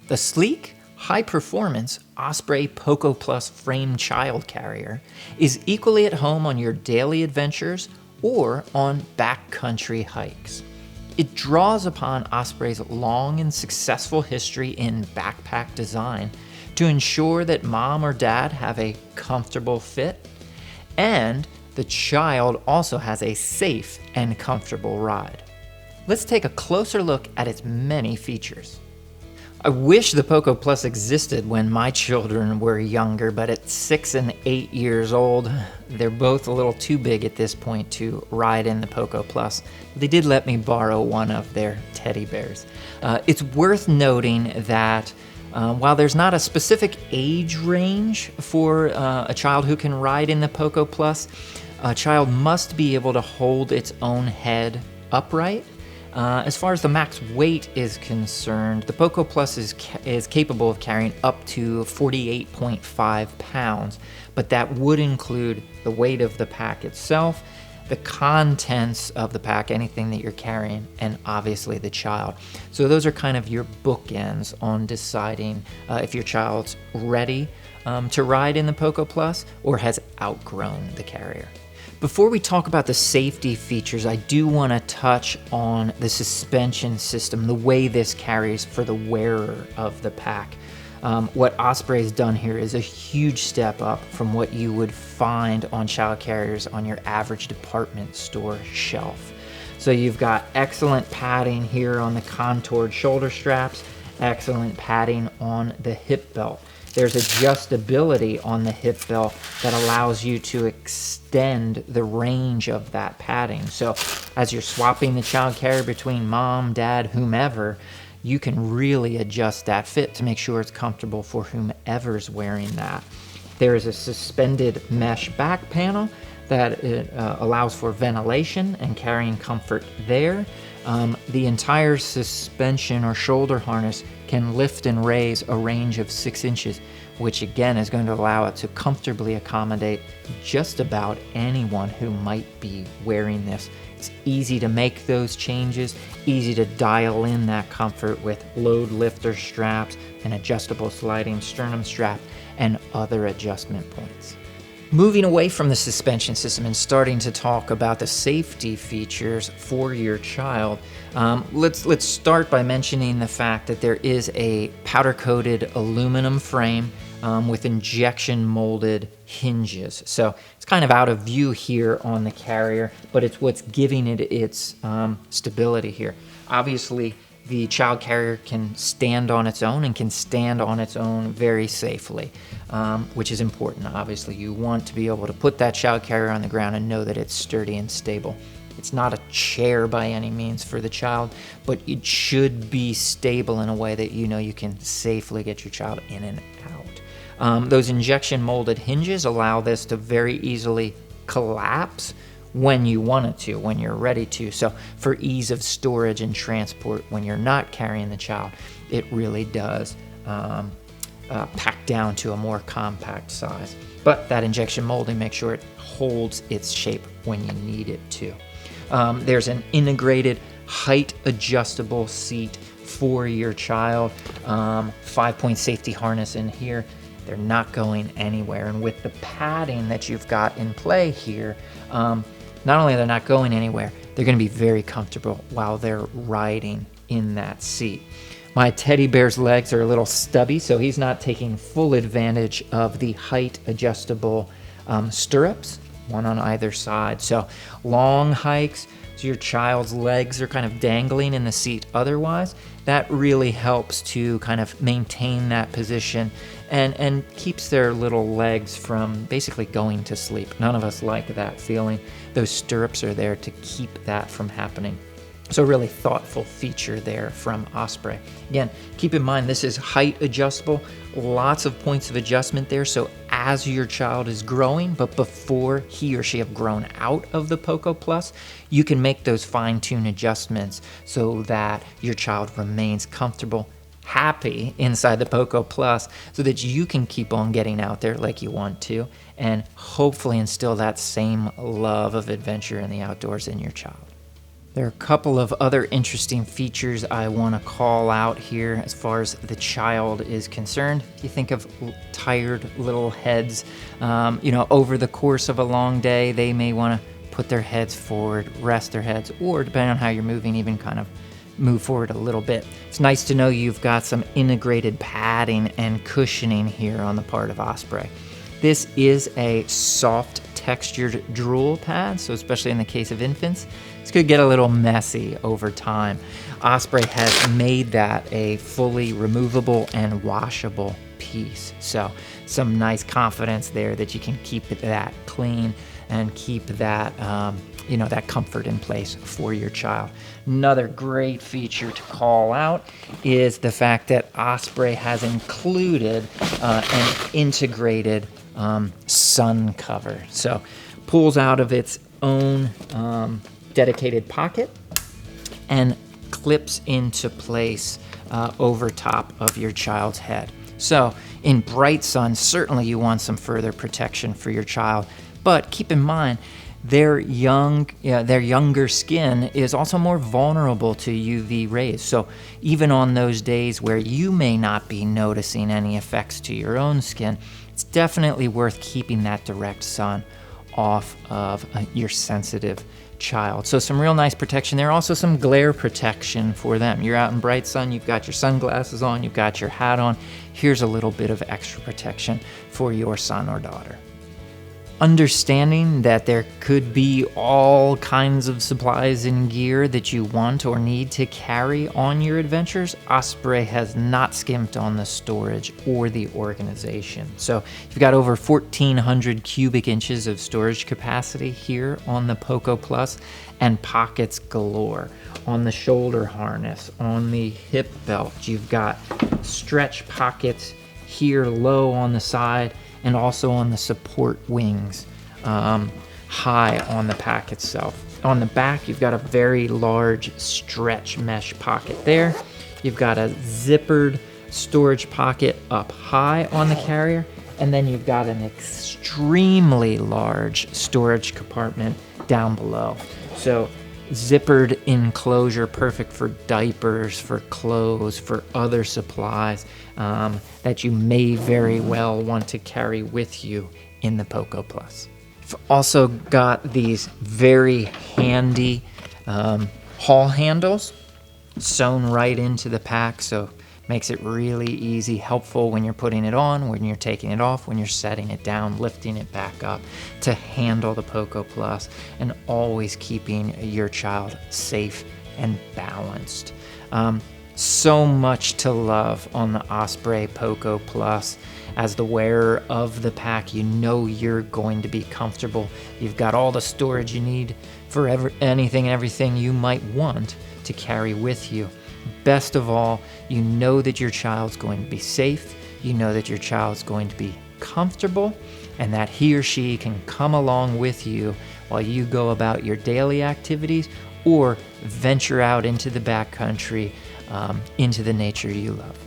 The sleek, high-performance Osprey Poco Plus frame child carrier is equally at home on your daily adventures or on backcountry hikes. It draws upon Osprey's long and successful history in backpack design to ensure that mom or dad have a comfortable fit, and the child also has a safe and comfortable ride. Let's take a closer look at its many features. I wish the Poco Plus existed when my children were younger, but at 6 and 8 years old, they're both a little too big at this point to ride in the Poco Plus. They did let me borrow one of their teddy bears. It's worth noting that while there's not a specific age range for a child who can ride in the Poco Plus, a child must be able to hold its own head upright. As far as the max weight is concerned, the Poco Plus is capable of carrying up to 48.5 pounds, but that would include the weight of the pack itself, the contents of the pack, anything that you're carrying, and obviously the child. So those are kind of your bookends on deciding if your child's ready to ride in the Poco Plus or has outgrown the carrier. Before we talk about the safety features, I do want to touch on the suspension system, the way this carries for the wearer of the pack. What Osprey's done here is a huge step up from what you would find on child carriers on your average department store shelf. So you've got excellent padding here on the contoured shoulder straps, excellent padding on the hip belt. There's adjustability on the hip belt that allows you to extend the range of that padding. So as you're swapping the child carrier between mom, dad, whomever, you can really adjust that fit to make sure it's comfortable for whomever's wearing that. There is a suspended mesh back panel that allows for ventilation and carrying comfort there. The entire suspension or shoulder harness can lift and raise a range of 6 inches, which again is going to allow it to comfortably accommodate just about anyone who might be wearing this. It's easy to make those changes, easy to dial in that comfort with load lifter straps, an adjustable sliding sternum strap, and other adjustment points. Moving away from the suspension system and starting to talk about the safety features for your child, let's start by mentioning the fact that there is a powder-coated aluminum frame with injection molded hinges. So it's kind of out of view here on the carrier, but it's what's giving it its stability here. Obviously, the child carrier can stand on its own and can stand on its own very safely, which is important. Obviously, you want to be able to put that child carrier on the ground and know that it's sturdy and stable. It's not a chair by any means for the child, but it should be stable in a way that you know you can safely get your child in and out. Those injection molded hinges allow this to very easily collapse when you want it to, when you're ready to. So for ease of storage and transport when you're not carrying the child, it really does pack down to a more compact size. But that injection molding makes sure it holds its shape when you need it to. There's an integrated height adjustable seat for your child, 5-point safety harness in here. They're not going anywhere. And with the padding that you've got in play here, not only are they not going anywhere, they're going to be very comfortable while they're riding in that seat. My teddy bear's legs are a little stubby, so he's not taking full advantage of the height adjustable stirrups, one on either side. So long hikes, so your child's legs are kind of dangling in the seat otherwise, that really helps to kind of maintain that position and keeps their little legs from basically going to sleep. None of us like that feeling. Those stirrups are there to keep that from happening. So a really thoughtful feature there from Osprey. Again, keep in mind this is height adjustable, lots of points of adjustment there. So as your child is growing, but before he or she have grown out of the Poco Plus, you can make those fine-tune adjustments so that your child remains comfortable, happy inside the Poco Plus, so that you can keep on getting out there like you want to and hopefully instill that same love of adventure in the outdoors in your child. There are a couple of other interesting features I want to call out here as far as the child is concerned. If you think of tired little heads, over the course of a long day, they may want to put their heads forward, rest their heads, or depending on how you're moving, even kind of move forward a little bit. It's nice to know you've got some integrated padding and cushioning here on the part of Osprey. This is a soft textured drool pad, so especially in the case of infants, this could get a little messy over time. Osprey has made that a fully removable and washable piece, so some nice confidence there that you can keep that clean and keep that that comfort in place for your child. Another great feature to call out is the fact that Osprey has included an integrated sun cover. So pulls out of its own dedicated pocket and clips into place over top of your child's head. So in bright sun, certainly you want some further protection for your child, but keep in mind their younger skin is also more vulnerable to UV rays. So even on those days where you may not be noticing any effects to your own skin, it's definitely worth keeping that direct sun off of your sensitive child. So some real nice protection there. Also some glare protection for them. You're out in bright sun, you've got your sunglasses on, you've got your hat on. Here's a little bit of extra protection for your son or daughter. Understanding that there could be all kinds of supplies and gear that you want or need to carry on your adventures, Osprey has not skimped on the storage or the organization. So you've got over 1,400 cubic inches of storage capacity here on the Poco Plus, and pockets galore. On the shoulder harness, on the hip belt, you've got stretch pockets here low on the side, and also on the support wings, high on the pack itself. On the back, you've got a very large stretch mesh pocket there. You've got a zippered storage pocket up high on the carrier, and then you've got an extremely large storage compartment down below. So zippered enclosure, perfect for diapers, for clothes, for other supplies that you may very well want to carry with you in the Poco Plus. You've also got these very handy haul handles sewn right into the pack, so makes it really easy, helpful when you're putting it on, when you're taking it off, when you're setting it down, lifting it back up to handle the Poco Plus, and always keeping your child safe and balanced. So much to love on the Osprey Poco Plus. As the wearer of the pack, you know you're going to be comfortable. You've got all the storage you need for anything and everything you might want to carry with you. Best of all, you know that your child's going to be safe, you know that your child's going to be comfortable, and that he or she can come along with you while you go about your daily activities or venture out into the backcountry, into the nature you love.